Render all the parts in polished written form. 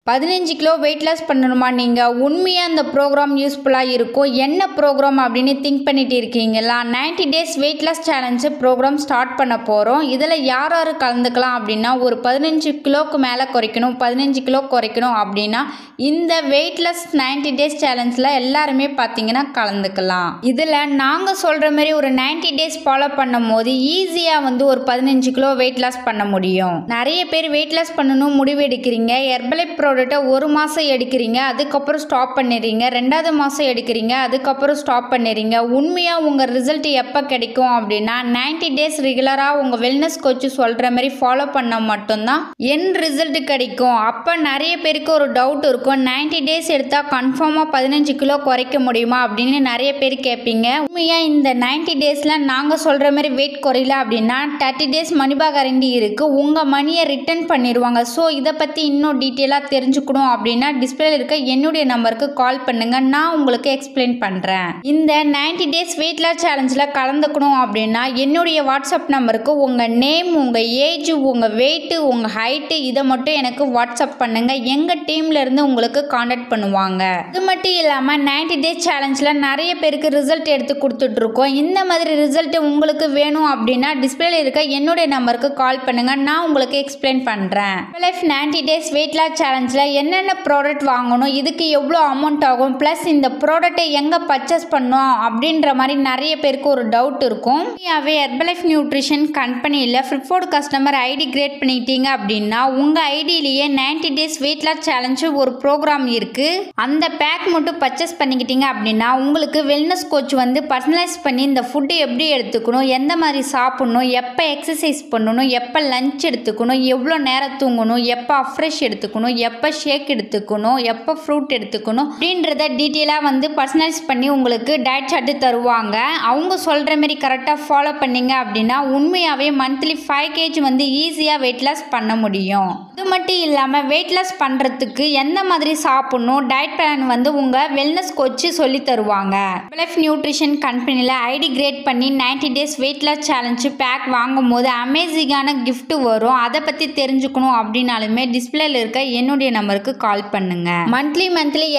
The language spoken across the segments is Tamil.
15 கிலோ வெயிட் லாஸ் பண்ணணுமா நீங்கள்? உண்மையாக அந்த ப்ரோக்ராம் யூஸ்ஃபுல்லாக இருக்கும். என்ன ப்ரோக்ராம் அப்படின்னு திங்க் பண்ணிட்டு இருக்கீங்களா? 90 days weight loss challenge program start பண்ண போகிறோம். இதில் யார் யார் கலந்துக்கலாம் அப்படின்னா, ஒரு 15 கிலோக்கு மேலே குறைக்கணும், 15 கிலோ குறைக்கணும் அப்படின்னா இந்த வெயிட் லாஸ் 90 டேஸ் சேலஞ்சில் எல்லாருமே பார்த்தீங்கன்னா கலந்துக்கலாம். இதில் நாங்கள் சொல்கிற மாதிரி ஒரு 90 டேஸ் ஃபாலோ பண்ணும் போது ஈஸியாக ஒரு 15 கிலோ வெயிட் லாஸ் பண்ண முடியும். நிறைய பேர் வெயிட் லாஸ் பண்ணணும் முடிவு எடுக்கிறீங்க. ஹெர்பலைஃப் ஒரு மாதம் எடுக்கிறீங்க, அதுக்கப்புறம் ஸ்டாப் பண்ணிடுறீங்க. 2வது மாதம் எடுக்கிறீங்க, அதுக்கப்புறம் ஸ்டாப் பண்ணிடுறீங்க. உண்மையாக உங்கள் ரிசல்ட் எப்போ கிடைக்கும் அப்படின்னா 90 டேஸ் ரெகுலராக உங்கள் வெல்னஸ் கோச் சொல்கிற மாதிரி ஃபாலோ பண்ண மட்டும்தான் என் ரிசல்ட் கிடைக்கும். அப்போ நிறைய பேருக்கு ஒரு டவுட் இருக்கும், 90 டேஸ் எடுத்தால் கன்ஃபார்மாக 15 கிலோ குறைக்க முடியுமா அப்படின்னு நிறைய பேர் கேட்பீங்க. உண்மையாக இந்த 90 டேஸில் நாங்கள் சொல்கிற மாதிரி வெயிட் குறையல அப்படின்னா 30 டேஸ் மணி பேக் கேரண்டி இருக்குது. உங்கள் மணியை ரிட்டர்ன் பண்ணிடுவாங்க. ஸோ இதை பற்றி இன்னும் டீட்டெயிலாக தெரிஞ்சுக்கணும் அப்படின்னா டிஸ்பிளேல இருக்க என்னுடைய நம்பருக்கு கால் பண்ணுங்க, நான் உங்களுக்கு எக்ஸ்பிளைன் பண்றேன். இந்த 90 டேஸ் வெயிட் லாஸ் சேலஞ்சில் கலந்துக்கணும் அப்படின்னா என்னுடைய வாட்ஸ்அப் நம்பருக்கு உங்க நேம், உங்க ஏஜ், உங்க வெயிட், உங்க ஹைட் இதை மட்டும் எனக்கு வாட்ஸ்அப் பண்ணுங்க. எங்க டீம்ல இருந்து உங்களுக்கு கான்டாக்ட் பண்ணுவாங்க. இது மட்டும் இல்லாம 90 டேஸ் சேலஞ்சில் நிறைய பேருக்கு ரிசல்ட் எடுத்து கொடுத்துட்டு இருக்கோம். இந்த மாதிரி ரிசல்ட் உங்களுக்கு வேணும் அப்படின்னா டிஸ்பிளேல இருக்க என்னுடைய நம்பருக்கு கால் பண்ணுங்க, நான் உங்களுக்கு எக்ஸ்பிளைன் பண்றேன். லைஃப் 90 டேஸ் வெயிட் லாஸ் சேலஞ்சில் என்னென்ன ப்ராடக்ட் வாங்கணும், இதுக்கு எவ்வளோ அமௌண்ட் ஆகும், ப்ளஸ் இந்த ப்ராடக்ட்டை எங்கே பர்ச்சேஸ் பண்ணோம் அப்படின்ற மாதிரி நிறைய பேருக்கு ஒரு டவுட் இருக்கும். ஹெர்பலைஃப் நியூட்ரிஷன் கம்பெனியில் ஃப்ளிப்கார்ட் கஸ்டமர் ஐடி கிரியேட் பண்ணிட்டீங்க அப்படின்னா உங்கள் ஐடியிலேயே 90 டேஸ் வெயிட் லாஸ் சேலஞ்சு ஒரு ப்ரோக்ராம் இருக்குது. அந்த பேக் மட்டும் பர்ச்சேஸ் பண்ணிக்கிட்டீங்க அப்படின்னா உங்களுக்கு வெல்னஸ் கோச் பர்சனலைஸ் பண்ணி இந்த ஃபுட்டு எப்படி எடுத்துக்கணும், எந்த மாதிரி சாப்பிடணும், எப்போ எக்ஸசைஸ் பண்ணணும், எப்போ லஞ்ச் எடுத்துக்கணும், எவ்வளோ நேரம் தூங்கணும், எப்போ அஃப்ரெஷ் எடுத்துக்கணும், எப்போ ஷேக் எடுத்துக்கணும், எப்போ ஃப்ரூட் எடுத்துக்கணும் அப்படின்றத டீட்டெயிலாக பர்சனலைஸ் பண்ணி உங்களுக்கு டயட் சார்ட் தருவாங்க. அவங்க சொல்கிற மாதிரி கரெக்டாக ஃபாலோ பண்ணீங்க அப்படின்னா உண்மையாகவே மந்த்லி 5 kg ஈஸியாக வெயிட் லாஸ் பண்ண முடியும். இது மட்டும் இல்லாமல் வெயிட் லாஸ் பண்ணுறதுக்கு எந்த மாதிரி சாப்பிடணும் டயட் பிளான் உங்கள் வெல்னஸ் கோச்சு சொல்லி தருவாங்க. ஹெர்பலைஃப் நியூட்ரிஷன் கம்பெனியில் ஐடி கிரியேட் பண்ணி 90 days weight loss challenge pack வாங்கும் போது அமேசிங்கான கிஃப்ட் வரும். அதை பற்றி தெரிஞ்சுக்கணும் அப்படின்னாலுமே டிஸ்பிளேல இருக்க என்னுடைய நம்பருக்கு கால் பண்ணுங்க. Monthly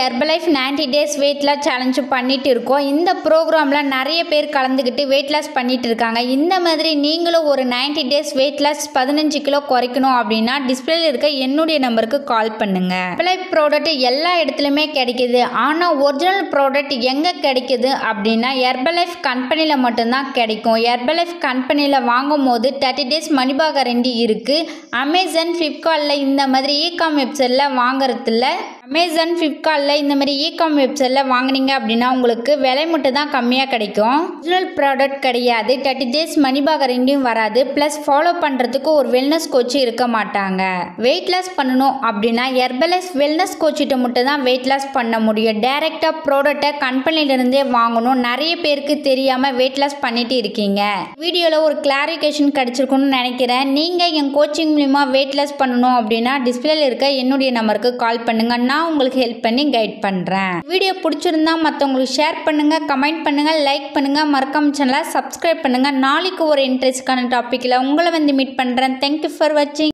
Herbalife 90 days weight loss challenge பண்ணிட்டு இருக்கோம். இந்த ப்ரோக்ராமில் நிறைய பேர் கலந்துக்கிட்டு வெயிட் லாஸ் பண்ணிட்டு இருக்காங்க. இந்த மாதிரி நீங்களும் ஒரு 90 டேஸ் வெயிட் லாஸ் 15 கிலோ குறைக்கணும் அப்படின்னா டிஸ்பிளேல இருக்க என்னுடைய நம்பருக்கு கால் பண்ணுங்க. ஹெர்பலைஃப் ப்ராடக்ட் எல்லா இடத்துலையுமே கிடைக்குது. ஆனால் ஒரிஜினல் ப்ராடக்ட் எங்கே கிடைக்குது அப்படின்னா ஹெர்பலைஃப் கம்பெனியில் மட்டும்தான் கிடைக்கும். ஹெர்பலைஃப் கம்பெனியில் வாங்கும் போது 30 டேஸ் மணி பேக் கேரண்டி இருக்குது. அமேசான், ஃப்ளிப்கார்ட்டில் இந்த மாதிரி இ-காம் வெப்சைட்டில் வாங்குறதுல இந்த மாதிரி இ-காம் வெப்சைட்டில் வாங்கினீங்க அப்படின்னா உங்களுக்கு விலை மட்டும் தான் கம்மியாக கிடைக்கும். ஒரிஜினல் ப்ராடக்ட் கிடையாது. 30 டேஸ் மணி பேக் கேரண்டியும் வராது. ப்ளஸ் ஃபாலோ பண்ணுறதுக்கு ஒரு வெல்னஸ் கோச்சு இருக்க மாட்டாங்க. வெயிட் லாஸ் பண்ணணும் அப்படின்னா ஹெர்பலைஃப் வெல்னஸ் கோச்சிட்ட மட்டும் தான் வெயிட் லாஸ் பண்ண முடியும். டைரெக்டாக ப்ராடக்டை கம்பெனிலேருந்தே வாங்கணும். நிறைய பேருக்கு தெரியாமல் வெயிட் லாஸ் பண்ணிட்டு இருக்கீங்க. வீடியோவில் ஒரு கிளாரிஃபிகேஷன் கிடைச்சிருக்குன்னு நினைக்கிறேன். நீங்கள் என் கோச்சிங் மூலிமா வெயிட் லாஸ் பண்ணணும் அப்படின்னா டிஸ்பிளேல இருக்க என்னுடைய நம்பருக்கு கால் பண்ணுங்க, நான் உங்களுக்கு ஹெல்ப் பண்ணி கைட் பண்றேன். வீடியோ பிடிச்சிருந்தா மற்றவங்களுக்கு ஷேர் பண்ணுங்க, கமெண்ட் பண்ணுங்க, லைக் பண்ணுங்க, மறக்காம சேனலை சப்ஸ்கிரைப் பண்ணுங்க. நாளைக்கு ஒரு இன்ட்ரெஸ்டான டாபிக்ல உங்களை மீட் பண்றேன். தேங்க்யூ ஃபார் வாட்சிங்.